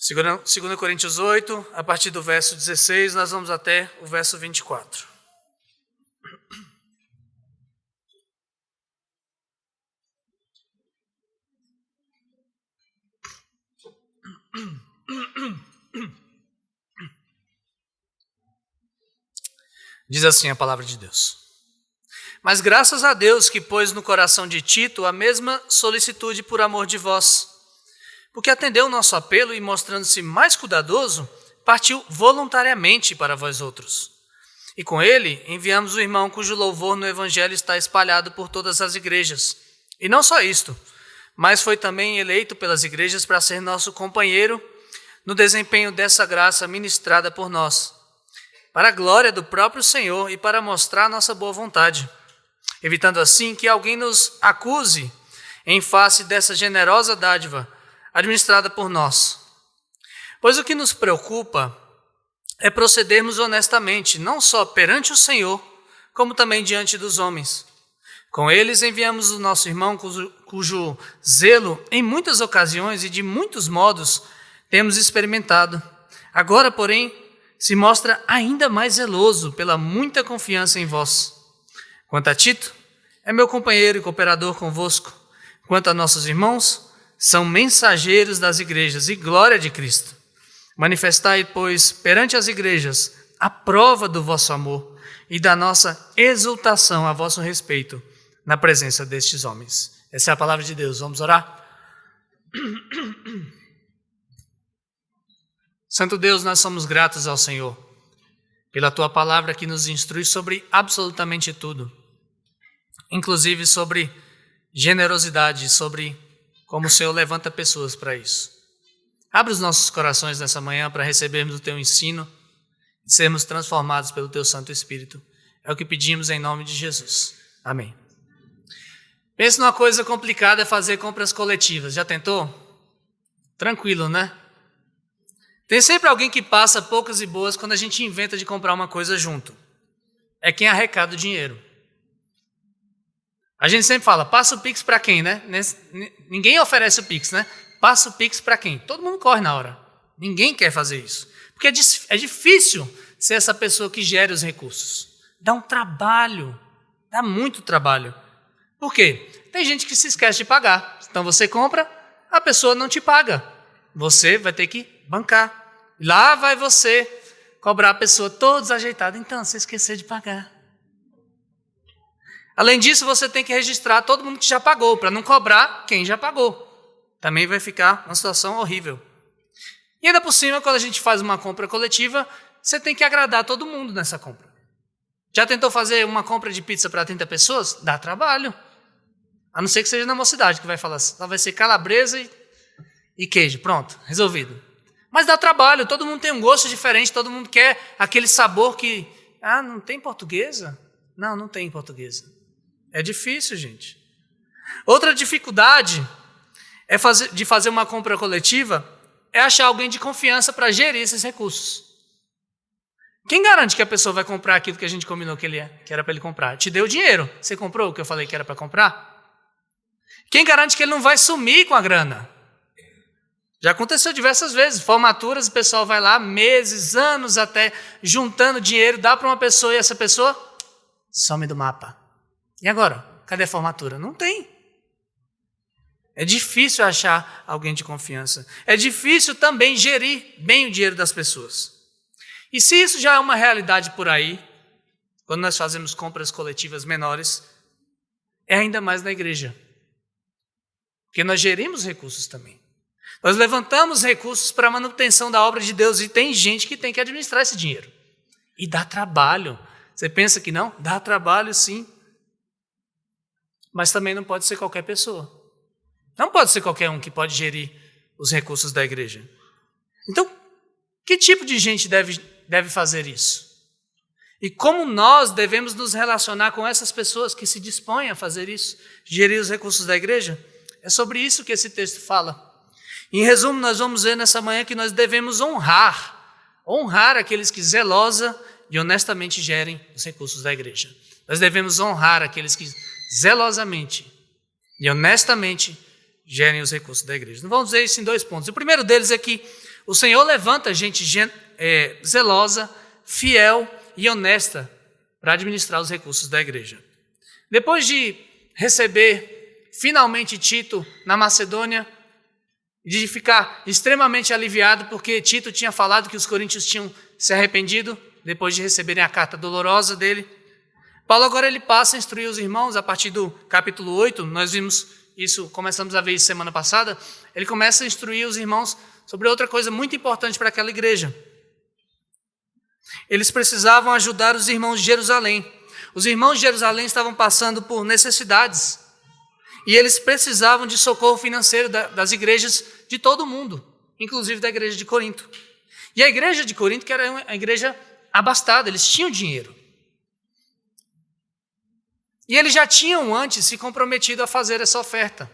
2 Coríntios 8, a partir do verso 16, nós vamos até o verso 24. Diz assim a palavra de Deus. Mas graças a Deus que pôs no coração de Tito a mesma solicitude por amor de vós, porque atendeu o nosso apelo e, mostrando-se mais cuidadoso, partiu voluntariamente para vós outros. E com ele enviamos o irmão cujo louvor no evangelho está espalhado por todas as igrejas. E não só isto, mas foi também eleito pelas igrejas para ser nosso companheiro no desempenho dessa graça ministrada por nós, para a glória do próprio Senhor e para mostrar nossa boa vontade, evitando assim que alguém nos acuse em face dessa generosa dádiva administrada por nós. Pois o que nos preocupa é procedermos honestamente, não só perante o Senhor, como também diante dos homens. Com eles enviamos o nosso irmão, cujo zelo, em muitas ocasiões e de muitos modos, temos experimentado. Agora, porém, se mostra ainda mais zeloso pela muita confiança em vós. Quanto a Tito, é meu companheiro e cooperador convosco. Quanto a nossos irmãos, são mensageiros das igrejas e glória de Cristo. Manifestai, pois, perante as igrejas, a prova do vosso amor e da nossa exultação a vosso respeito na presença destes homens. Essa é a palavra de Deus. Vamos orar? Santo Deus, nós somos gratos ao Senhor pela Tua palavra que nos instrui sobre absolutamente tudo, inclusive sobre generosidade, sobre como o Senhor levanta pessoas para isso. Abre os nossos corações nessa manhã para recebermos o Teu ensino e sermos transformados pelo Teu Santo Espírito. É o que pedimos em nome de Jesus. Amém. Pensa numa coisa complicada, é fazer compras coletivas. Já tentou? Tranquilo, né? Tem sempre alguém que passa poucas e boas quando a gente inventa de comprar uma coisa junto. É quem arrecada o dinheiro. A gente sempre fala, passa o Pix para quem, né? Ninguém oferece o Pix, né? Passa o Pix para quem? Todo mundo corre na hora. Ninguém quer fazer isso. Porque é difícil ser essa pessoa que gere os recursos. Dá um trabalho. Dá muito trabalho. Por quê? Tem gente que se esquece de pagar. Então você compra, a pessoa não te paga. Você vai ter que bancar. Lá vai você cobrar a pessoa toda desajeitada. Então, você esqueceu de pagar. Além disso, você tem que registrar todo mundo que já pagou, para não cobrar quem já pagou. Também vai ficar uma situação horrível. E ainda por cima, quando a gente faz uma compra coletiva, você tem que agradar todo mundo nessa compra. Já tentou fazer uma compra de pizza para 30 pessoas? Dá trabalho. A não ser que seja na mocidade, que vai falar assim, vai ser calabresa e queijo. Pronto, resolvido. Mas dá trabalho, todo mundo tem um gosto diferente, todo mundo quer aquele sabor que... Ah, não tem portuguesa? Não, não tem portuguesa. É difícil, gente. Outra dificuldade de fazer uma compra coletiva é achar alguém de confiança para gerir esses recursos. Quem garante que a pessoa vai comprar aquilo que a gente combinou que era para ele comprar? Te deu dinheiro. Você comprou o que eu falei que era para comprar? Quem garante que ele não vai sumir com a grana? Já aconteceu diversas vezes. Formaturas, o pessoal vai lá meses, anos até juntando dinheiro, dá para uma pessoa e essa pessoa some do mapa. E agora? Cadê a formatura? Não tem. É difícil achar alguém de confiança. É difícil também gerir bem o dinheiro das pessoas. E se isso já é uma realidade por aí, quando nós fazemos compras coletivas menores, é ainda mais na igreja. Porque nós gerimos recursos também. Nós levantamos recursos para a manutenção da obra de Deus e tem gente que tem que administrar esse dinheiro. E dá trabalho. Você pensa que não? Dá trabalho, sim. Mas também não pode ser qualquer pessoa. Não pode ser qualquer um que pode gerir os recursos da igreja. Então, que tipo de gente deve fazer isso? E como nós devemos nos relacionar com essas pessoas que se dispõem a fazer isso, gerir os recursos da igreja? É sobre isso que esse texto fala. Em resumo, nós vamos ver nessa manhã que nós devemos honrar aqueles que zelosa e honestamente gerem os recursos da igreja. Nós devemos honrar aqueles que zelosamente e honestamente gerem os recursos da igreja. Vamos ver isso em 2 pontos. O primeiro deles é que o Senhor levanta gente zelosa, fiel e honesta para administrar os recursos da igreja. Depois de receber finalmente Tito na Macedônia, de ficar extremamente aliviado porque Tito tinha falado que os coríntios tinham se arrependido, depois de receberem a carta dolorosa dele, Paulo agora ele passa a instruir os irmãos a partir do capítulo 8, nós vimos isso, começamos a ver isso semana passada, ele começa a instruir os irmãos sobre outra coisa muito importante para aquela igreja. Eles precisavam ajudar os irmãos de Jerusalém. Os irmãos de Jerusalém estavam passando por necessidades e eles precisavam de socorro financeiro das igrejas de todo o mundo, inclusive da igreja de Corinto. E a igreja de Corinto, que era uma igreja abastada, eles tinham dinheiro. E eles já tinham antes se comprometido a fazer essa oferta.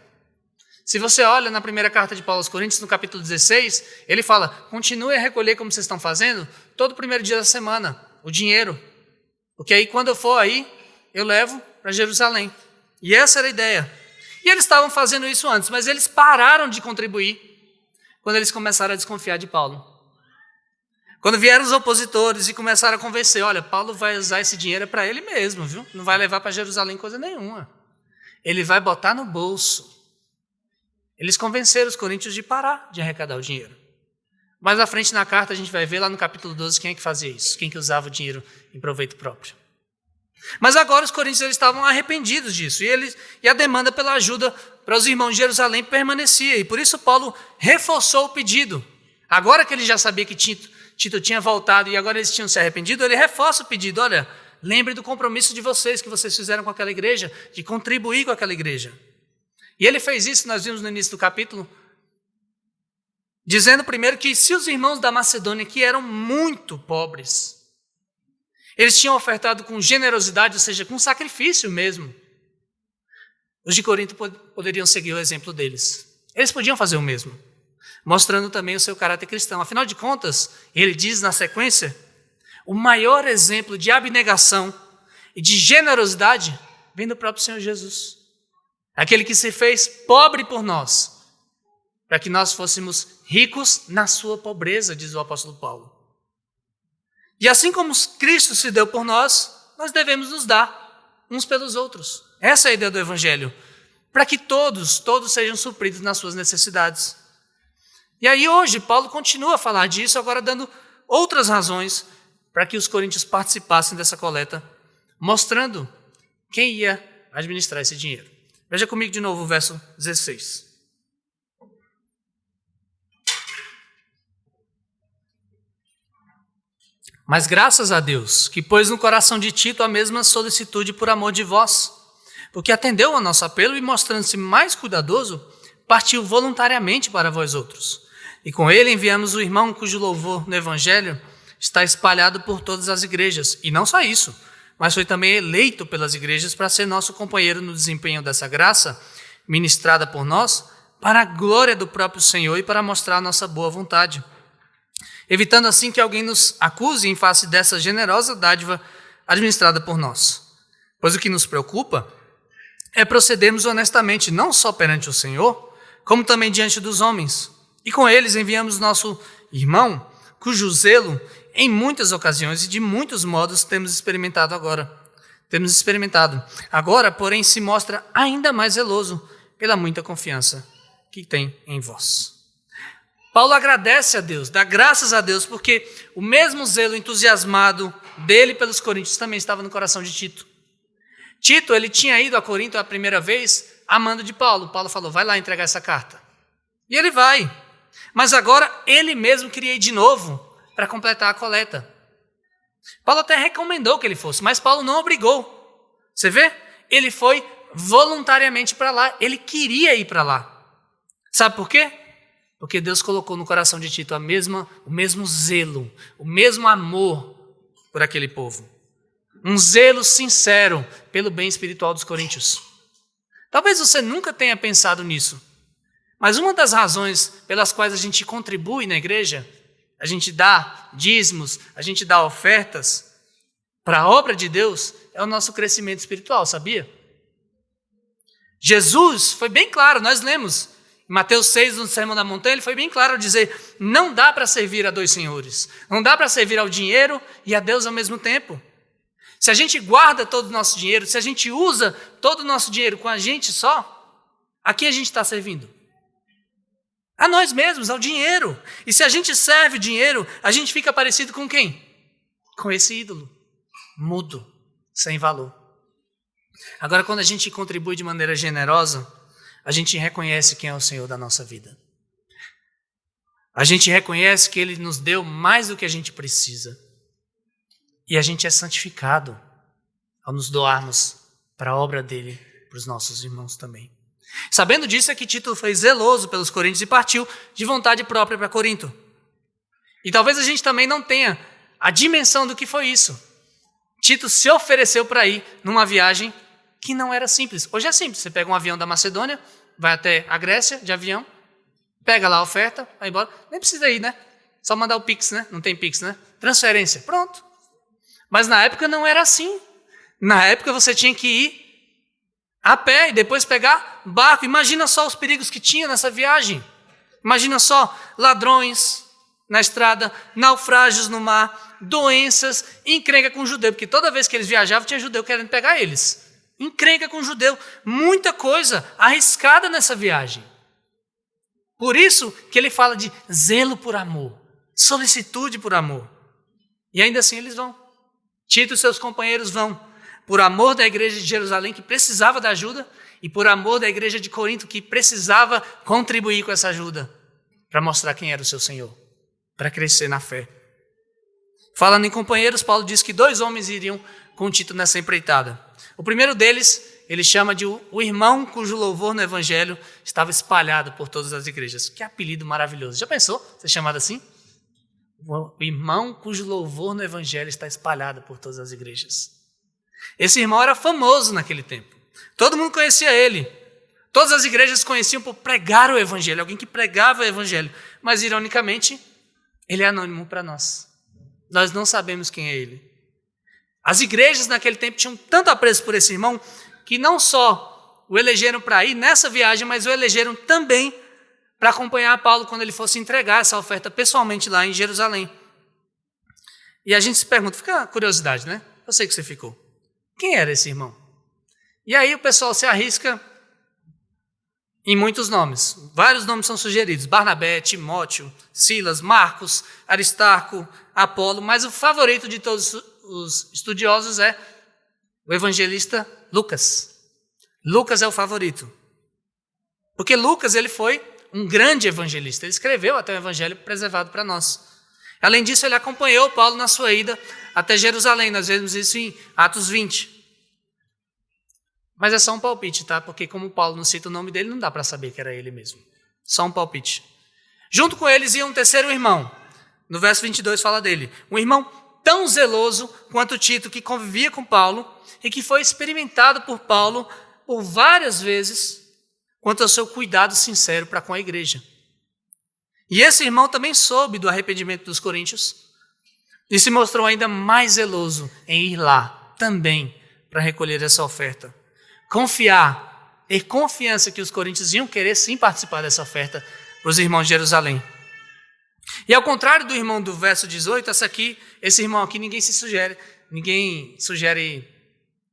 Se você olha na primeira carta de Paulo aos Coríntios, no capítulo 16, ele fala, continue a recolher como vocês estão fazendo, todo primeiro dia da semana, o dinheiro. Porque aí quando eu for aí, eu levo para Jerusalém. E essa era a ideia. E eles estavam fazendo isso antes, mas eles pararam de contribuir quando eles começaram a desconfiar de Paulo. Quando vieram os opositores e começaram a convencer, olha, Paulo vai usar esse dinheiro para ele mesmo, viu? Não vai levar para Jerusalém coisa nenhuma. Ele vai botar no bolso. Eles convenceram os coríntios de parar de arrecadar o dinheiro. Mais à frente na carta a gente vai ver lá no capítulo 12 quem é que fazia isso, quem que usava o dinheiro em proveito próprio. Mas agora os coríntios eles estavam arrependidos disso e a demanda pela ajuda para os irmãos de Jerusalém permanecia. E por isso Paulo reforçou o pedido. Agora que ele já sabia que Tito tinha voltado e agora eles tinham se arrependido, ele reforça o pedido. Olha, lembre do compromisso de vocês, que vocês fizeram com aquela igreja, de contribuir com aquela igreja. E ele fez isso, nós vimos no início do capítulo, dizendo primeiro que se os irmãos da Macedônia, que eram muito pobres, eles tinham ofertado com generosidade, ou seja, com sacrifício mesmo, os de Corinto poderiam seguir o exemplo deles. Eles podiam fazer o mesmo, mostrando também o seu caráter cristão. Afinal de contas, ele diz na sequência, o maior exemplo de abnegação e de generosidade vem do próprio Senhor Jesus. Aquele que se fez pobre por nós, para que nós fôssemos ricos na sua pobreza, diz o apóstolo Paulo. E assim como Cristo se deu por nós, nós devemos nos dar uns pelos outros. Essa é a ideia do Evangelho, para que todos sejam supridos nas suas necessidades. E aí hoje Paulo continua a falar disso, agora dando outras razões para que os coríntios participassem dessa coleta, mostrando quem ia administrar esse dinheiro. Veja comigo de novo o verso 16. Mas graças a Deus, que pôs no coração de Tito a mesma solicitude por amor de vós, porque atendeu ao nosso apelo e, mostrando-se mais cuidadoso, partiu voluntariamente para vós outros. E com ele enviamos o irmão cujo louvor no Evangelho está espalhado por todas as igrejas. E não só isso, mas foi também eleito pelas igrejas para ser nosso companheiro no desempenho dessa graça, ministrada por nós, para a glória do próprio Senhor e para mostrar a nossa boa vontade. Evitando assim que alguém nos acuse em face dessa generosa dádiva administrada por nós. Pois o que nos preocupa é procedermos honestamente, não só perante o Senhor, como também diante dos homens. E com eles enviamos nosso irmão, cujo zelo, em muitas ocasiões e de muitos modos, temos experimentado. Agora, porém, se mostra ainda mais zeloso pela muita confiança que tem em vós. Paulo agradece a Deus, dá graças a Deus, porque o mesmo zelo entusiasmado dele pelos coríntios também estava no coração de Tito. Tito, ele tinha ido a Corinto a primeira vez a mando de Paulo. Paulo falou, vai lá entregar essa carta. E ele vai. Mas agora ele mesmo queria ir de novo para completar a coleta. Paulo até recomendou que ele fosse, mas Paulo não obrigou. Você vê? Ele foi voluntariamente para lá. Ele queria ir para lá. Sabe por quê? Porque Deus colocou no coração de Tito o mesmo zelo, o mesmo amor por aquele povo. Um zelo sincero pelo bem espiritual dos coríntios. Talvez você nunca tenha pensado nisso, mas uma das razões pelas quais a gente contribui na igreja, a gente dá dízimos, a gente dá ofertas para a obra de Deus, é o nosso crescimento espiritual, sabia? Jesus foi bem claro, nós lemos Em Mateus 6, no Sermão da Montanha, ele foi bem claro ao dizer, não dá para servir a dois senhores. Não dá para servir ao dinheiro e a Deus ao mesmo tempo. Se a gente guarda todo o nosso dinheiro, se a gente usa todo o nosso dinheiro com a gente só, a quem a gente está servindo? A nós mesmos, ao dinheiro. E se a gente serve o dinheiro, a gente fica parecido com quem? Com esse ídolo, mudo, sem valor. Agora, quando a gente contribui de maneira generosa, a gente reconhece quem é o Senhor da nossa vida. A gente reconhece que Ele nos deu mais do que a gente precisa. E a gente é santificado ao nos doarmos para a obra dEle, para os nossos irmãos também. Sabendo disso é que Tito foi zeloso pelos coríntios e partiu de vontade própria para Corinto. E talvez a gente também não tenha a dimensão do que foi isso. Tito se ofereceu para ir numa viagem que não era simples. Hoje é simples, você pega um avião da Macedônia, vai até a Grécia de avião, pega lá a oferta, vai embora. Nem precisa ir, né? Só mandar o Pix, né? Não tem Pix, né? Transferência, pronto. Mas na época não era assim. Na época você tinha que ir a pé e depois pegar barco. Imagina só os perigos que tinha nessa viagem. Imagina só ladrões na estrada, naufrágios no mar, doenças, encrenca com judeu, porque toda vez que eles viajavam tinha judeu querendo pegar eles. Encrenca com judeu, muita coisa arriscada nessa viagem. Por isso que ele fala de zelo por amor, solicitude por amor. E ainda assim eles vão. Tito e seus companheiros vão, por amor da igreja de Jerusalém, que precisava da ajuda, e por amor da igreja de Corinto, que precisava contribuir com essa ajuda, para mostrar quem era o seu Senhor, para crescer na fé. Falando em companheiros, Paulo diz que 2 homens iriam com Tito nessa empreitada. O primeiro deles, ele chama de o irmão cujo louvor no evangelho estava espalhado por todas as igrejas. Que apelido maravilhoso. Já pensou ser chamado assim? O irmão cujo louvor no evangelho está espalhado por todas as igrejas. Esse irmão era famoso naquele tempo. Todo mundo conhecia ele. Todas as igrejas conheciam por pregar o evangelho, alguém que pregava o evangelho. Mas, ironicamente, ele é anônimo para nós. Nós não sabemos quem é ele. As igrejas naquele tempo tinham tanto apreço por esse irmão que não só o elegeram para ir nessa viagem, mas o elegeram também para acompanhar Paulo quando ele fosse entregar essa oferta pessoalmente lá em Jerusalém. E a gente se pergunta, fica a curiosidade, né? Eu sei que você ficou. Quem era esse irmão? E aí o pessoal se arrisca em muitos nomes. Vários nomes são sugeridos. Barnabé, Timóteo, Silas, Marcos, Aristarco, Apolo. Mas o favorito de todos os estudiosos é o evangelista Lucas. Lucas é o favorito. Porque Lucas ele foi um grande evangelista. Ele escreveu até o evangelho preservado para nós. Além disso, ele acompanhou Paulo na sua ida até Jerusalém. Nós vemos isso em Atos 20. Mas é só um palpite, tá? Porque como Paulo não cita o nome dele, não dá para saber que era ele mesmo. Só um palpite. Junto com eles ia um terceiro irmão. No verso 22 fala dele. Um irmão tão zeloso quanto Tito, que convivia com Paulo e que foi experimentado por Paulo por várias vezes quanto ao seu cuidado sincero para com a igreja. E esse irmão também soube do arrependimento dos coríntios e se mostrou ainda mais zeloso em ir lá também para recolher essa oferta. Confiar, ter confiança que os coríntios iam querer sim participar dessa oferta para os irmãos de Jerusalém. E ao contrário do irmão do verso 18, esse irmão aqui ninguém sugere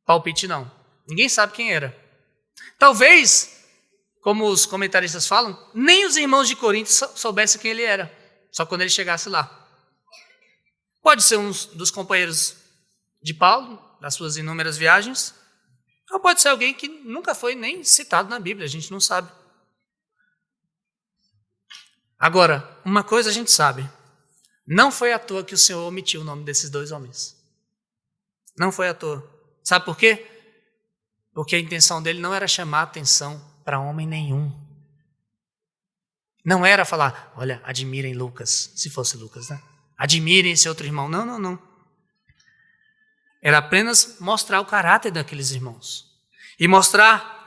palpite não. Ninguém sabe quem era. Talvez, como os comentaristas falam, nem os irmãos de Corinto soubessem quem ele era, só quando ele chegasse lá. Pode ser um dos companheiros de Paulo, das suas inúmeras viagens, ou pode ser alguém que nunca foi nem citado na Bíblia, a gente não sabe. Agora, uma coisa a gente sabe, não foi à toa que o Senhor omitiu o nome desses 2 homens. Não foi à toa. Sabe por quê? Porque a intenção dele não era chamar atenção para homem nenhum. Não era falar, olha, admirem Lucas, se fosse Lucas, né? Admirem esse outro irmão. Não, não. Era apenas mostrar o caráter daqueles irmãos. E mostrar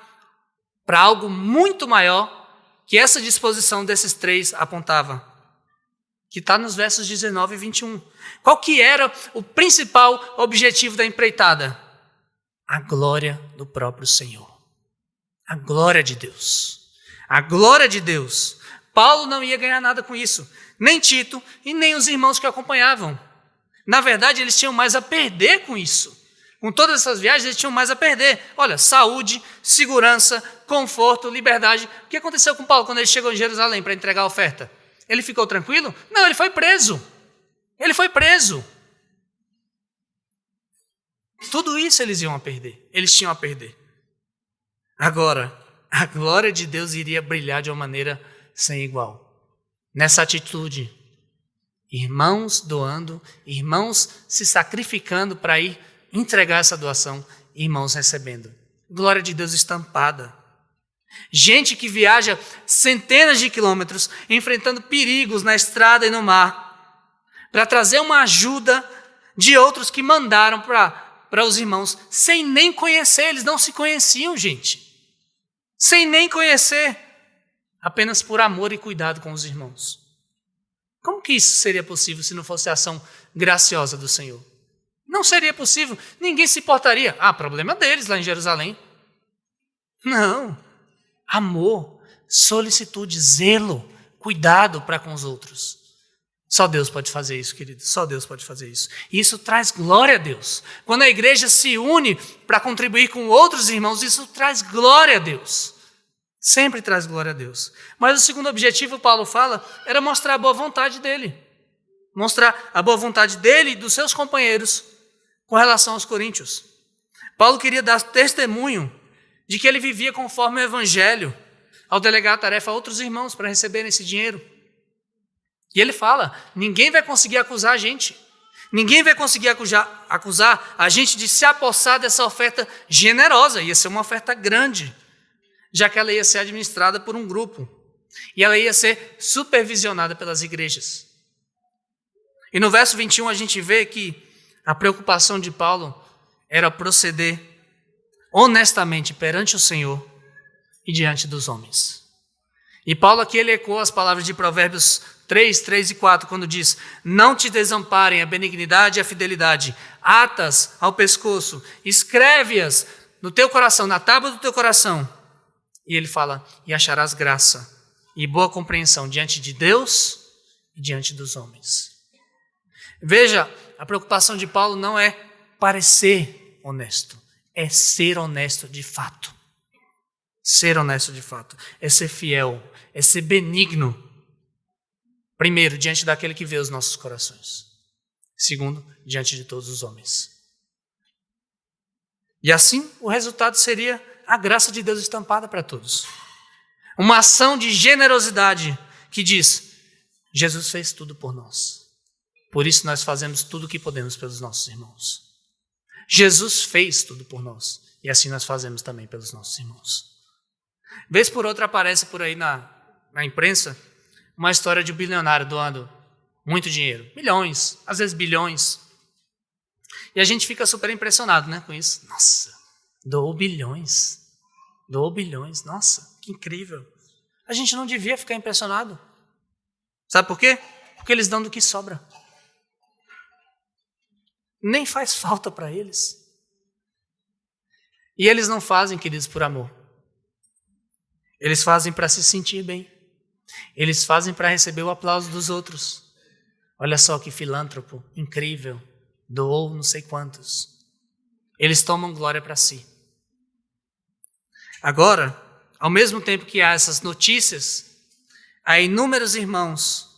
para algo muito maior que essa disposição desses 3 apontava. Que está nos versos 19 e 21. Qual que era o principal objetivo da empreitada? A glória do próprio Senhor. A glória de Deus. A glória de Deus. Paulo não ia ganhar nada com isso, nem Tito e nem os irmãos que o acompanhavam. Na verdade, eles tinham mais a perder com isso. Com todas essas viagens, eles tinham mais a perder. Olha, saúde, segurança, conforto, liberdade. O que aconteceu com Paulo quando ele chegou em Jerusalém para entregar a oferta? Ele ficou tranquilo? Não, ele foi preso. Ele foi preso. Tudo isso eles iam a perder. Eles tinham a perder. Agora, a glória de Deus iria brilhar de uma maneira sem igual. Nessa atitude, irmãos doando, irmãos se sacrificando para ir entregar essa doação, irmãos recebendo. Glória de Deus estampada. Gente que viaja centenas de quilômetros, enfrentando perigos na estrada e no mar, para trazer uma ajuda de outros que mandaram para os irmãos, sem nem conhecer, eles não se conheciam, gente. Sem nem conhecer, apenas por amor e cuidado com os irmãos. Como que isso seria possível se não fosse a ação graciosa do Senhor? Não seria possível, ninguém se importaria. Problema deles lá em Jerusalém. Não, amor, solicitude, zelo, cuidado para com os outros. Só Deus pode fazer isso, querido, só Deus pode fazer isso. E isso traz glória a Deus. Quando a igreja se une para contribuir com outros irmãos, isso traz glória a Deus. Sempre traz glória a Deus. Mas o segundo objetivo, Paulo fala, era mostrar a boa vontade dele. Mostrar a boa vontade dele e dos seus companheiros com relação aos coríntios. Paulo queria dar testemunho de que ele vivia conforme o evangelho ao delegar a tarefa a outros irmãos para receberem esse dinheiro. E ele fala, ninguém vai conseguir acusar a gente. Ninguém vai conseguir acusar a gente de se apossar dessa oferta generosa. Ia ser uma oferta grande, já que ela ia ser administrada por um grupo. E ela ia ser supervisionada pelas igrejas. E no verso 21 a gente vê que a preocupação de Paulo era proceder honestamente perante o Senhor e diante dos homens. E Paulo aqui ele ecoa as palavras de Provérbios 3, 3 e 4, quando diz, não te desamparem a benignidade e a fidelidade, atas ao pescoço, escreve-as no teu coração, na tábua do teu coração. E ele fala, e acharás graça e boa compreensão diante de Deus e diante dos homens. Veja, a preocupação de Paulo não é parecer honesto, é ser honesto de fato. Ser honesto de fato, é ser fiel, é ser benigno. Primeiro, diante daquele que vê os nossos corações. Segundo, diante de todos os homens. E assim, o resultado seria a graça de Deus estampada para todos. Uma ação de generosidade que diz, Jesus fez tudo por nós. Por isso nós fazemos tudo o que podemos pelos nossos irmãos. Jesus fez tudo por nós. E assim nós fazemos também pelos nossos irmãos. Vez por outra aparece por aí na imprensa uma história de um bilionário doando muito dinheiro. Milhões, às vezes bilhões. E a gente fica super impressionado, né, com isso. Nossa, doou bilhões. Doou bilhões. Nossa, que incrível. A gente não devia ficar impressionado. Sabe por quê? Porque eles dão do que sobra. Nem faz falta para eles. E eles não fazem, queridos, por amor. Eles fazem para se sentir bem. Eles fazem para receber o aplauso dos outros. Olha só que filântropo incrível. Doou não sei quantos. Eles tomam glória para si. Agora, ao mesmo tempo que há essas notícias, há inúmeros irmãos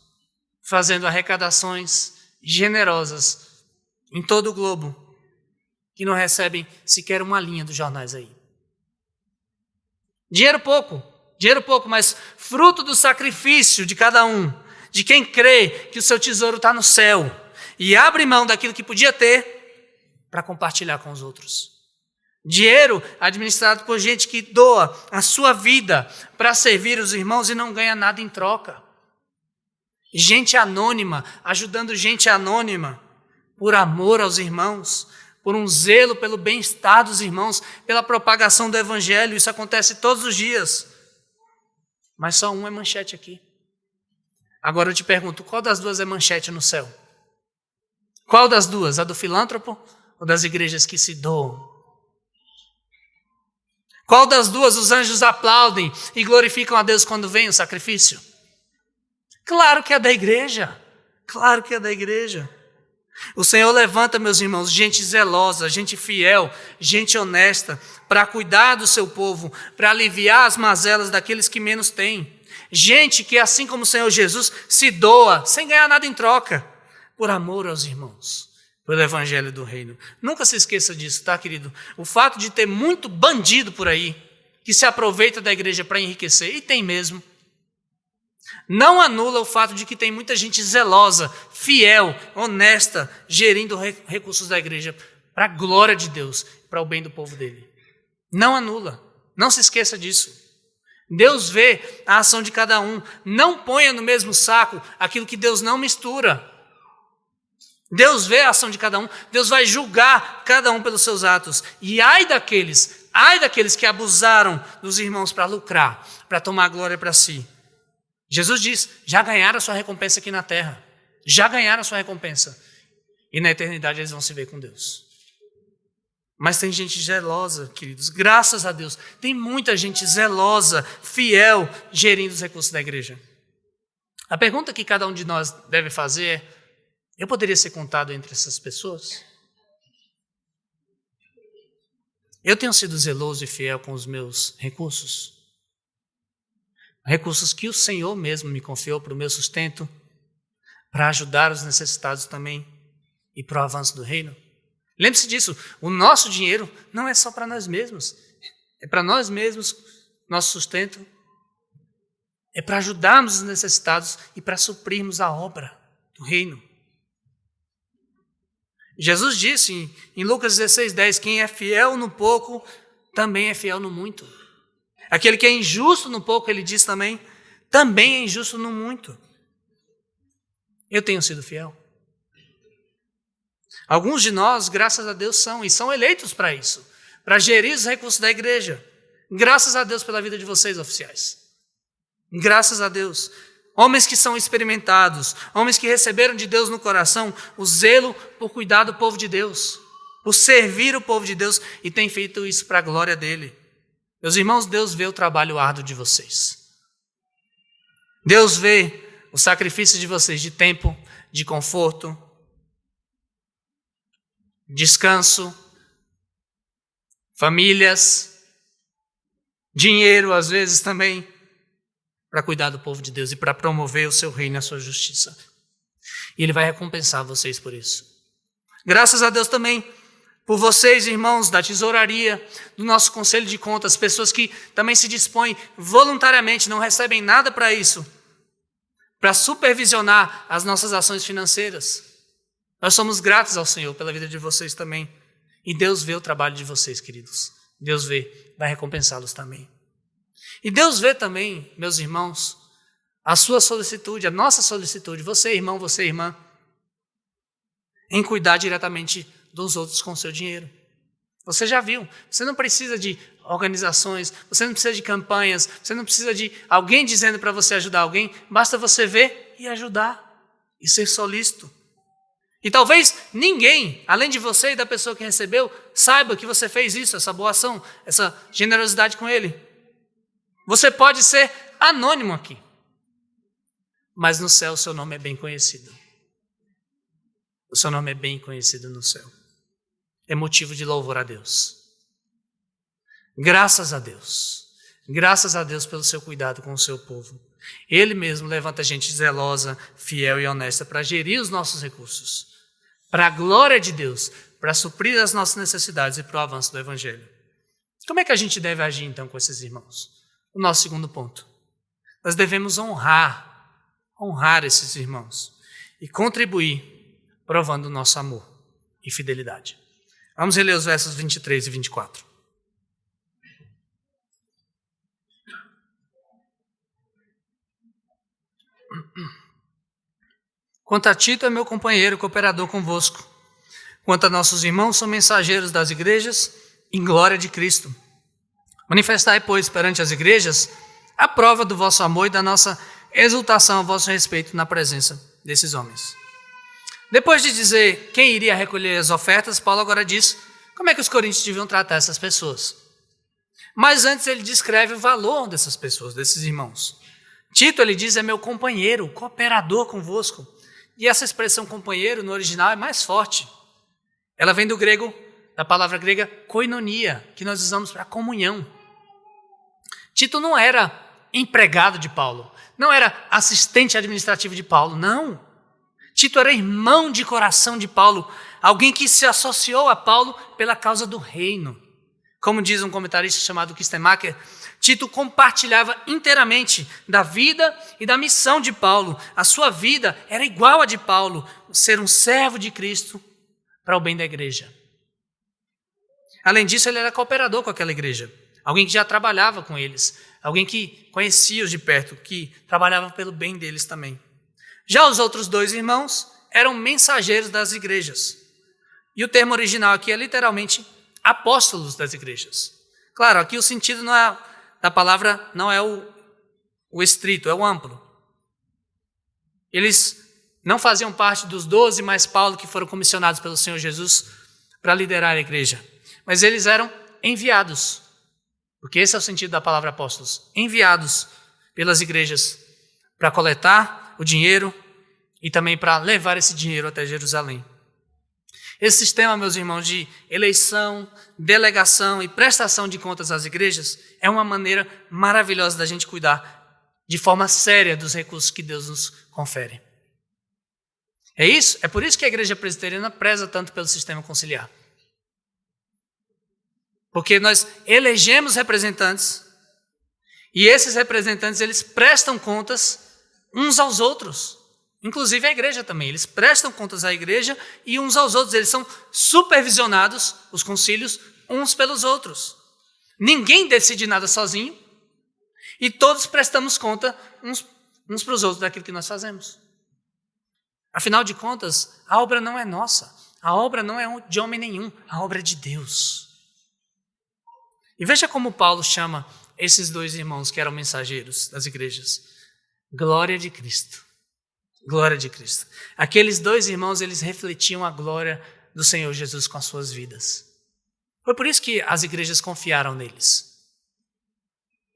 fazendo arrecadações generosas em todo o globo, que não recebem sequer uma linha dos jornais aí. Dinheiro pouco, mas fruto do sacrifício de cada um, de quem crê que o seu tesouro está no céu e abre mão daquilo que podia ter para compartilhar com os outros. Dinheiro administrado por gente que doa a sua vida para servir os irmãos e não ganha nada em troca. Gente anônima, ajudando gente anônima, por amor aos irmãos, por um zelo pelo bem-estar dos irmãos, pela propagação do evangelho. Isso acontece todos os dias. Mas só um é manchete aqui. Agora eu te pergunto, qual das duas é manchete no céu? Qual das duas? A do filântropo ou das igrejas que se doam? Qual das duas os anjos aplaudem e glorificam a Deus quando vem o sacrifício? Claro que é da igreja. Claro que é da igreja. O Senhor levanta, meus irmãos, gente zelosa, gente fiel, gente honesta, para cuidar do seu povo, para aliviar as mazelas daqueles que menos têm. Gente que, assim como o Senhor Jesus, se doa, sem ganhar nada em troca, por amor aos irmãos, pelo evangelho do reino. Nunca se esqueça disso, tá, querido? O fato de ter muito bandido por aí, que se aproveita da igreja para enriquecer, e tem mesmo, não anula o fato de que tem muita gente zelosa, fiel, honesta, gerindo recursos da igreja para a glória de Deus, para o bem do povo dele. Não anula, não se esqueça disso. Deus vê a ação de cada um, não ponha no mesmo saco aquilo que Deus não mistura. Deus vê a ação de cada um, Deus vai julgar cada um pelos seus atos. E ai daqueles que abusaram dos irmãos para lucrar, para tomar a glória para si. Jesus diz, já ganharam a sua recompensa aqui na terra. Já ganharam a sua recompensa. E na eternidade eles vão se ver com Deus. Mas tem gente zelosa, queridos, graças a Deus. Tem muita gente zelosa, fiel, gerindo os recursos da igreja. A pergunta que cada um de nós deve fazer é, eu poderia ser contado entre essas pessoas? Eu tenho sido zeloso e fiel com os meus recursos? Recursos que o Senhor mesmo me confiou para o meu sustento, para ajudar os necessitados também e para o avanço do reino. Lembre-se disso, o nosso dinheiro não é só para nós mesmos, é para nós mesmos, nosso sustento, é para ajudarmos os necessitados e para suprirmos a obra do reino. Jesus disse em Lucas 16:10, quem é fiel no pouco, também é fiel no muito. Aquele que é injusto no pouco, ele diz também é injusto no muito. Eu tenho sido fiel. Alguns de nós, graças a Deus, são eleitos para isso, para gerir os recursos da igreja. Graças a Deus pela vida de vocês, oficiais. Graças a Deus. Homens que são experimentados, homens que receberam de Deus no coração o zelo por cuidar do povo de Deus, por servir o povo de Deus e têm feito isso para a glória dele. Meus irmãos, Deus vê o trabalho árduo de vocês. Deus vê o sacrifício de vocês de tempo, de conforto, descanso, famílias, dinheiro às vezes também, para cuidar do povo de Deus e para promover o seu reino e a sua justiça. E Ele vai recompensar vocês por isso. Graças a Deus também por vocês, irmãos da tesouraria, do nosso conselho de contas, pessoas que também se dispõem voluntariamente, não recebem nada para isso, para supervisionar as nossas ações financeiras. Nós somos gratos ao Senhor pela vida de vocês também. E Deus vê o trabalho de vocês, queridos. Deus vê, vai recompensá-los também. E Deus vê também, meus irmãos, a sua solicitude, a nossa solicitude, você, irmão, você, irmã, em cuidar diretamente dos outros com o seu dinheiro. Você já viu, você não precisa de organizações, você não precisa de campanhas, você não precisa de alguém dizendo para você ajudar alguém, basta você ver e ajudar, e ser solícito. E talvez ninguém, além de você e da pessoa que recebeu, saiba que você fez isso, essa boa ação, essa generosidade com ele. Você pode ser anônimo aqui, mas no céu o seu nome é bem conhecido. O seu nome é bem conhecido no céu. É motivo de louvor a Deus. Graças a Deus. Graças a Deus pelo seu cuidado com o seu povo. Ele mesmo levanta gente zelosa, fiel e honesta para gerir os nossos recursos, para a glória de Deus, para suprir as nossas necessidades e para o avanço do Evangelho. Como é que a gente deve agir então com esses irmãos? O nosso segundo ponto. Nós devemos honrar esses irmãos e contribuir provando o nosso amor e fidelidade. Vamos reler os versos 23 e 24. Quanto a Tito é meu companheiro, cooperador convosco. Quanto a nossos irmãos, são mensageiros das igrejas em glória de Cristo. Manifestai, pois, perante as igrejas a prova do vosso amor e da nossa exultação a vosso respeito na presença desses homens. Depois de dizer quem iria recolher as ofertas, Paulo agora diz como é que os coríntios deviam tratar essas pessoas. Mas antes ele descreve o valor dessas pessoas, desses irmãos. Tito, ele diz, é meu companheiro, cooperador convosco. E essa expressão companheiro no original é mais forte. Ela vem do grego, da palavra grega koinonia, que nós usamos para comunhão. Tito não era empregado de Paulo, não era assistente administrativo de Paulo, não. Tito era irmão de coração de Paulo, alguém que se associou a Paulo pela causa do reino. Como diz um comentarista chamado Kistemacher, Tito compartilhava inteiramente da vida e da missão de Paulo. A sua vida era igual à de Paulo, ser um servo de Cristo para o bem da igreja. Além disso, ele era cooperador com aquela igreja, alguém que já trabalhava com eles, alguém que conhecia-os de perto, que trabalhava pelo bem deles também. Já os outros dois irmãos eram mensageiros das igrejas. E o termo original aqui é literalmente apóstolos das igrejas. Claro, aqui o sentido da palavra não é o estrito, é o amplo. Eles não faziam parte dos 12 mais Paulo que foram comissionados pelo Senhor Jesus para liderar a igreja. Mas eles eram enviados, porque esse é o sentido da palavra apóstolos, enviados pelas igrejas para coletar o dinheiro e também para levar esse dinheiro até Jerusalém. Esse sistema, meus irmãos, de eleição, delegação e prestação de contas às igrejas é uma maneira maravilhosa da gente cuidar de forma séria dos recursos que Deus nos confere. É isso? É por isso que a igreja presbiteriana preza tanto pelo sistema conciliar. Porque nós elegemos representantes e esses representantes eles prestam contas uns aos outros. Inclusive a igreja também, eles prestam contas à igreja e uns aos outros, eles são supervisionados, os concílios, uns pelos outros. Ninguém decide nada sozinho e todos prestamos conta uns para os outros daquilo que nós fazemos. Afinal de contas, a obra não é nossa, a obra não é de homem nenhum, a obra é de Deus. E veja como Paulo chama esses dois irmãos que eram mensageiros das igrejas. Glória de Cristo. Glória de Cristo. Aqueles dois irmãos, eles refletiam a glória do Senhor Jesus com as suas vidas. Foi por isso que as igrejas confiaram neles.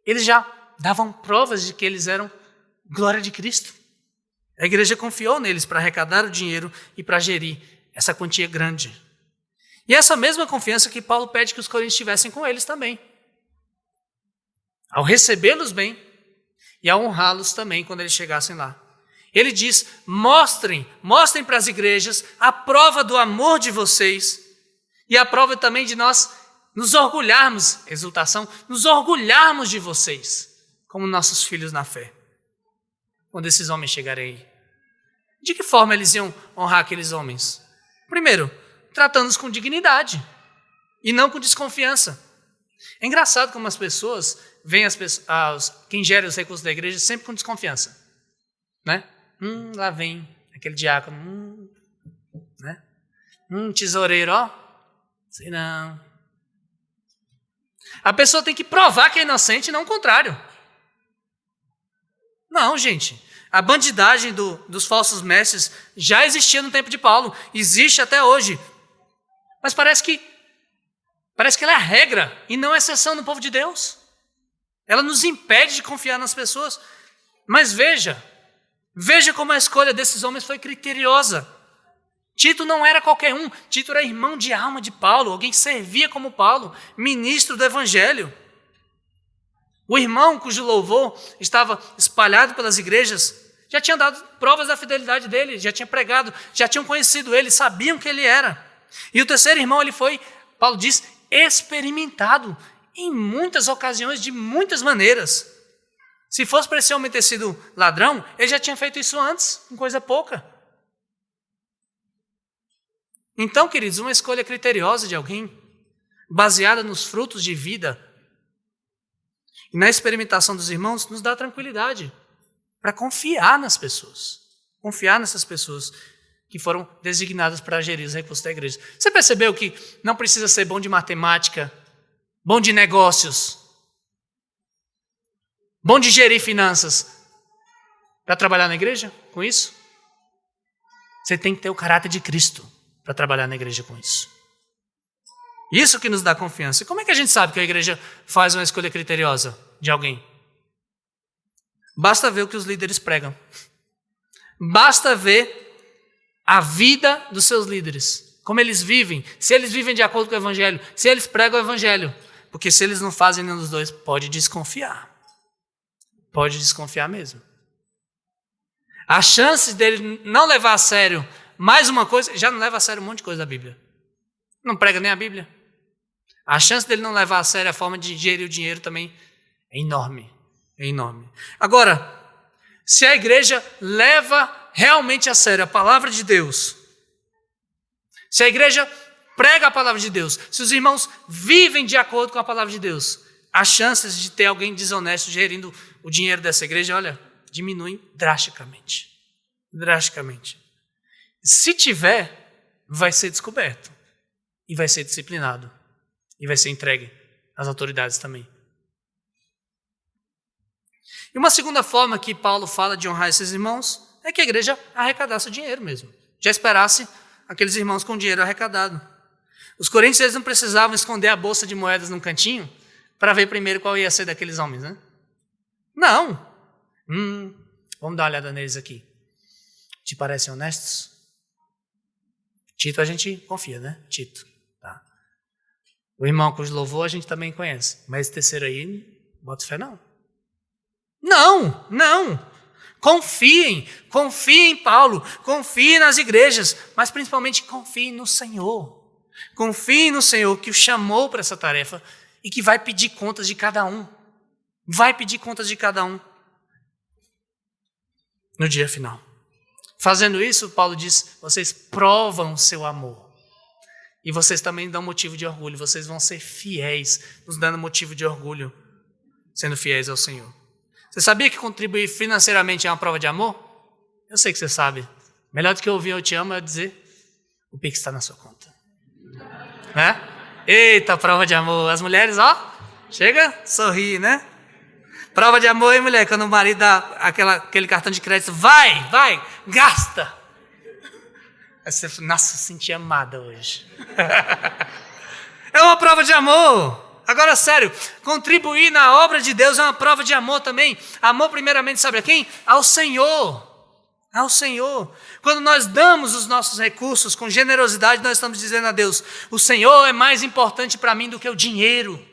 Eles já davam provas de que eles eram glória de Cristo. A igreja confiou neles para arrecadar o dinheiro e para gerir essa quantia grande. E essa mesma confiança que Paulo pede que os coríntios tivessem com eles também. Ao recebê-los bem e ao honrá-los também quando eles chegassem lá. Ele diz, mostrem para as igrejas a prova do amor de vocês e a prova também de nós nos orgulharmos, exultação, nos orgulharmos de vocês, como nossos filhos na fé, quando esses homens chegarem aí. De que forma eles iam honrar aqueles homens? Primeiro, tratando-os com dignidade e não com desconfiança. É engraçado como as pessoas veem quem gera os recursos da igreja sempre com desconfiança, né? Lá vem aquele diácono, né? Tesoureiro, ó, sei não. A pessoa tem que provar que é inocente e não o contrário. Não, gente, a bandidagem dos falsos mestres já existia no tempo de Paulo, existe até hoje, mas parece que ela é a regra e não a exceção no povo de Deus. Ela nos impede de confiar nas pessoas, mas veja como a escolha desses homens foi criteriosa. Tito não era qualquer um, Tito era irmão de alma de Paulo, alguém que servia como Paulo, ministro do evangelho. O irmão cujo louvor estava espalhado pelas igrejas já tinha dado provas da fidelidade dele, já tinha pregado, já tinham conhecido ele, sabiam que ele era. E o terceiro irmão, ele foi, Paulo diz, experimentado em muitas ocasiões, de muitas maneiras. Se fosse para esse homem ter sido ladrão, ele já tinha feito isso antes, com coisa pouca. Então, queridos, uma escolha criteriosa de alguém, baseada nos frutos de vida e na experimentação dos irmãos, nos dá tranquilidade para confiar nas pessoas. Confiar nessas pessoas que foram designadas para gerir os recursos da igreja. Você percebeu que não precisa ser bom de matemática, bom de negócios, bom de gerir finanças para trabalhar na igreja com isso? Você tem que ter o caráter de Cristo para trabalhar na igreja com isso. Isso que nos dá confiança. E como é que a gente sabe que a igreja faz uma escolha criteriosa de alguém? Basta ver o que os líderes pregam. Basta ver a vida dos seus líderes. Como eles vivem. Se eles vivem de acordo com o evangelho. Se eles pregam o evangelho. Porque se eles não fazem nenhum dos dois, pode desconfiar. Pode desconfiar mesmo. As chances dele não levar a sério mais uma coisa, já não leva a sério um monte de coisa da Bíblia. Não prega nem a Bíblia. A chance dele não levar a sério a forma de gerir o dinheiro também é enorme. É enorme. Agora, se a igreja leva realmente a sério a palavra de Deus, se a igreja prega a palavra de Deus, se os irmãos vivem de acordo com a palavra de Deus, as chances de ter alguém desonesto gerindo o dinheiro dessa igreja, olha, diminuem drasticamente. Drasticamente. Se tiver, vai ser descoberto. E vai ser disciplinado. E vai ser entregue às autoridades também. E uma segunda forma que Paulo fala de honrar esses irmãos é que a igreja arrecadasse o dinheiro mesmo. Já esperasse aqueles irmãos com dinheiro arrecadado. Os coríntios eles não precisavam esconder a bolsa de moedas num cantinho para ver primeiro qual ia ser daqueles homens, né? Não. Vamos dar uma olhada neles aqui. Te parecem honestos? Tito a gente confia, né? Tito. Tá. O irmão cujo louvor a gente também conhece. Mas esse terceiro aí, bota fé não. Não. Confiem em Paulo, confiem nas igrejas, mas principalmente confiem no Senhor. Confiem no Senhor que o chamou para essa tarefa e que vai pedir contas de cada um. Vai pedir contas de cada um no dia final. Fazendo isso, Paulo diz, vocês provam o seu amor. E vocês também dão motivo de orgulho. Vocês vão ser fiéis, nos dando motivo de orgulho, sendo fiéis ao Senhor. Você sabia que contribuir financeiramente é uma prova de amor? Eu sei que você sabe. Melhor do que ouvir eu te amo é dizer, o Pix está na sua conta. Né? Eita, prova de amor. As mulheres, chega, sorri, né? Prova de amor, hein, mulher? Quando o marido dá aquele cartão de crédito, vai, gasta. Aí você fala, nossa, eu senti amada hoje. É uma prova de amor. Agora, sério, contribuir na obra de Deus é uma prova de amor também. Amor, primeiramente, sabe a quem? Ao Senhor. Ao Senhor. Quando nós damos os nossos recursos com generosidade, nós estamos dizendo a Deus, o Senhor é mais importante para mim do que o dinheiro.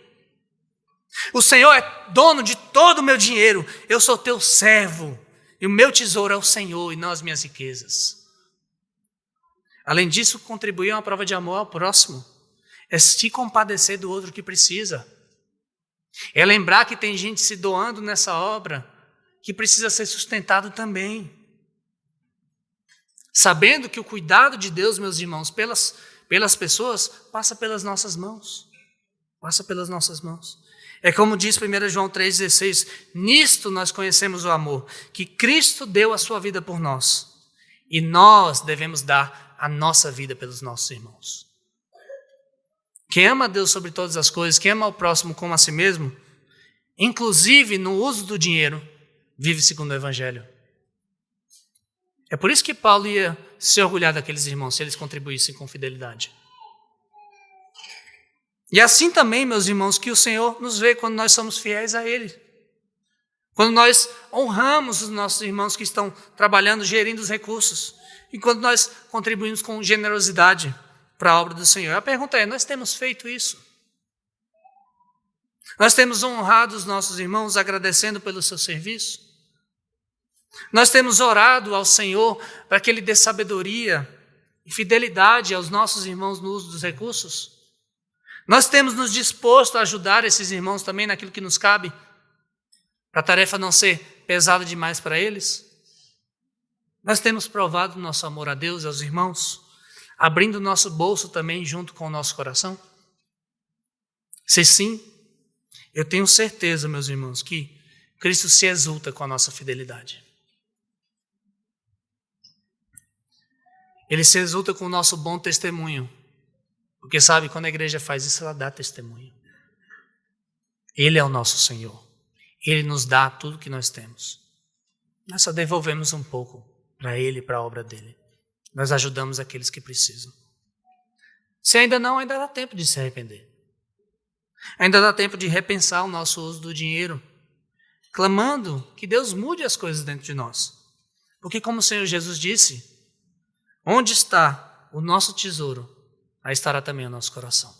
O Senhor é dono de todo o meu dinheiro. Eu sou teu servo. E o meu tesouro é o Senhor e não as minhas riquezas. Além disso, contribuir é uma prova de amor ao próximo. É se compadecer do outro que precisa. É lembrar que tem gente se doando nessa obra que precisa ser sustentado também. Sabendo que o cuidado de Deus, meus irmãos, pelas pessoas, passa pelas nossas mãos. Passa pelas nossas mãos. É como diz 1 João 3,16, nisto nós conhecemos o amor, que Cristo deu a sua vida por nós. E nós devemos dar a nossa vida pelos nossos irmãos. Quem ama a Deus sobre todas as coisas, quem ama o próximo como a si mesmo, inclusive no uso do dinheiro, vive segundo o Evangelho. É por isso que Paulo ia se orgulhar daqueles irmãos, se eles contribuíssem com fidelidade. E assim também, meus irmãos, que o Senhor nos vê quando nós somos fiéis a Ele. Quando nós honramos os nossos irmãos que estão trabalhando, gerindo os recursos. E quando nós contribuímos com generosidade para a obra do Senhor. A pergunta é, nós temos feito isso? Nós temos honrado os nossos irmãos agradecendo pelo seu serviço? Nós temos orado ao Senhor para que Ele dê sabedoria e fidelidade aos nossos irmãos no uso dos recursos? Nós temos nos disposto a ajudar esses irmãos também naquilo que nos cabe, para a tarefa não ser pesada demais para eles? Nós temos provado nosso amor a Deus e aos irmãos, abrindo o nosso bolso também junto com o nosso coração? Se sim, eu tenho certeza, meus irmãos, que Cristo se exulta com a nossa fidelidade. Ele se exulta com o nosso bom testemunho. Porque sabe, quando a igreja faz isso, ela dá testemunho. Ele é o nosso Senhor. Ele nos dá tudo que nós temos. Nós só devolvemos um pouco para Ele e para a obra dele. Nós ajudamos aqueles que precisam. Se ainda não, ainda dá tempo de se arrepender. Ainda dá tempo de repensar o nosso uso do dinheiro, clamando que Deus mude as coisas dentro de nós. Porque como o Senhor Jesus disse, onde está o nosso tesouro, aí estará também o nosso coração.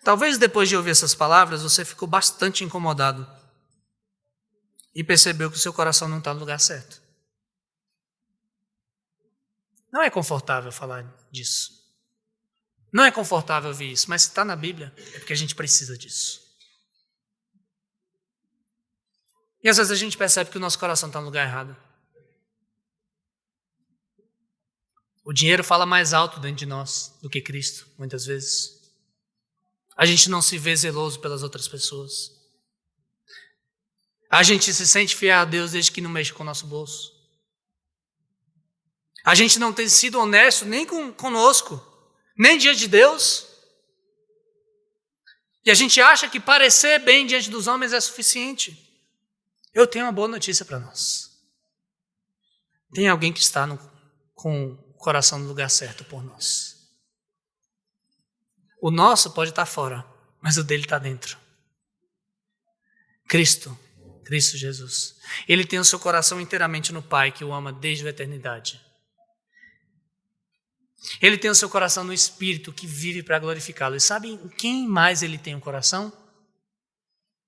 Talvez depois de ouvir essas palavras, você ficou bastante incomodado e percebeu que o seu coração não está no lugar certo. Não é confortável falar disso. Não é confortável ouvir isso, mas se está na Bíblia, é porque a gente precisa disso. E às vezes a gente percebe que o nosso coração está no lugar errado. O dinheiro fala mais alto dentro de nós do que Cristo, muitas vezes. A gente não se vê zeloso pelas outras pessoas. A gente se sente fiel a Deus desde que não mexe com o nosso bolso. A gente não tem sido honesto nem conosco, nem diante de Deus. E a gente acha que parecer bem diante dos homens é suficiente. Eu tenho uma boa notícia para nós. Tem alguém que está com o coração no lugar certo por nós. O nosso pode estar fora, mas o dele está dentro. Cristo Jesus. Ele tem o seu coração inteiramente no Pai, que o ama desde a eternidade. Ele tem o seu coração no Espírito, que vive para glorificá-lo. E sabe em quem mais ele tem o coração?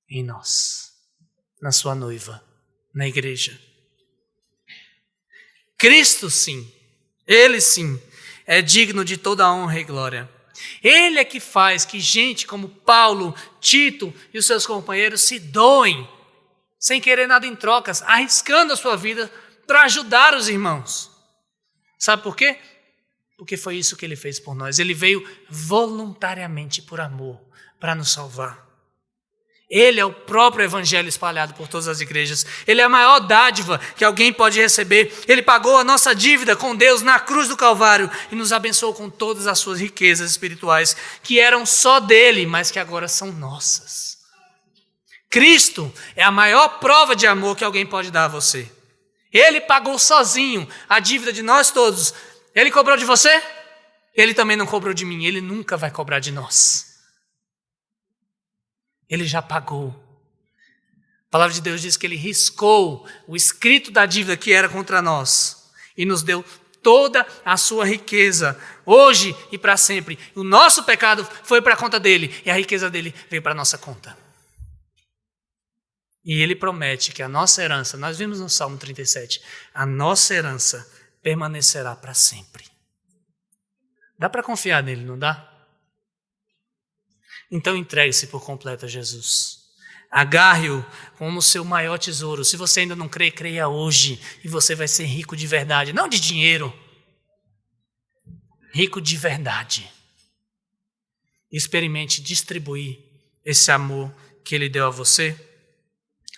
Em nós, na sua noiva, na igreja. Cristo, sim, ele sim, é digno de toda a honra e glória. Ele é que faz que gente como Paulo, Tito e os seus companheiros se doem, sem querer nada em trocas, arriscando a sua vida para ajudar os irmãos. Sabe por quê? Porque foi isso que ele fez por nós. Ele veio voluntariamente por amor, para nos salvar. Ele é o próprio evangelho espalhado por todas as igrejas. Ele é a maior dádiva que alguém pode receber. Ele pagou a nossa dívida com Deus na cruz do Calvário e nos abençoou com todas as suas riquezas espirituais, que eram só dele, mas que agora são nossas. Cristo é a maior prova de amor que alguém pode dar a você. Ele pagou sozinho a dívida de nós todos. Ele cobrou de você? Ele também não cobrou de mim. Ele nunca vai cobrar de nós. Ele já pagou. A palavra de Deus diz que ele riscou o escrito da dívida que era contra nós e nos deu toda a sua riqueza, hoje e para sempre. O nosso pecado foi para a conta dele e a riqueza dele veio para a nossa conta. E ele promete que a nossa herança, nós vimos no Salmo 37, a nossa herança permanecerá para sempre. Dá para confiar nele, não dá? Então entregue-se por completo a Jesus. Agarre-o como seu maior tesouro. Se você ainda não crê, creia hoje e você vai ser rico de verdade, não de dinheiro. Rico de verdade. Experimente distribuir esse amor que ele deu a você,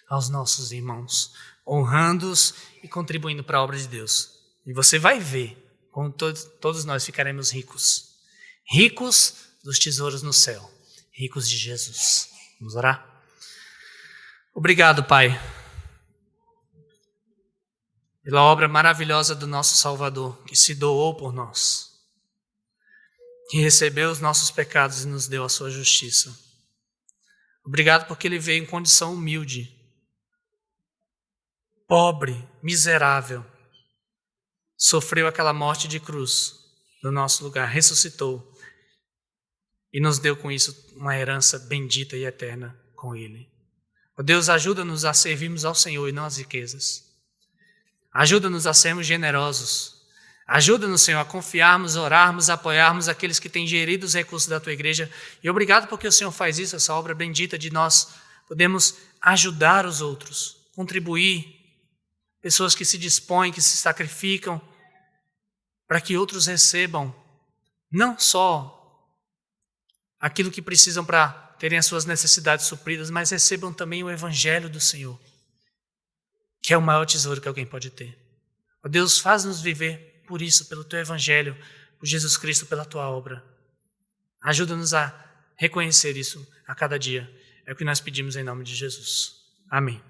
aos nossos irmãos, honrando-os e contribuindo para a obra de Deus. E você vai ver como todos nós ficaremos ricos. Ricos dos tesouros no céu. Ricos de Jesus. Vamos orar? Obrigado, Pai, pela obra maravilhosa do nosso Salvador, que se doou por nós, que recebeu os nossos pecados e nos deu a sua justiça. Obrigado porque ele veio em condição humilde, pobre, miserável, sofreu aquela morte de cruz no nosso lugar, ressuscitou e nos deu com isso uma herança bendita e eterna com ele. Ó Deus, ajuda-nos a servirmos ao Senhor e não às riquezas. Ajuda-nos a sermos generosos. Ajuda-nos, Senhor, a confiarmos, orarmos, apoiarmos aqueles que têm gerido os recursos da Tua igreja. E obrigado porque o Senhor faz isso, essa obra bendita de nós. Podemos ajudar os outros, contribuir. Pessoas que se dispõem, que se sacrificam, para que outros recebam não só aquilo que precisam para terem as suas necessidades supridas, mas recebam também o Evangelho do Senhor, que é o maior tesouro que alguém pode ter. Ó Deus, faz-nos viver por isso, pelo Teu Evangelho, por Jesus Cristo, pela Tua obra. Ajuda-nos a reconhecer isso a cada dia. É o que nós pedimos em nome de Jesus. Amém.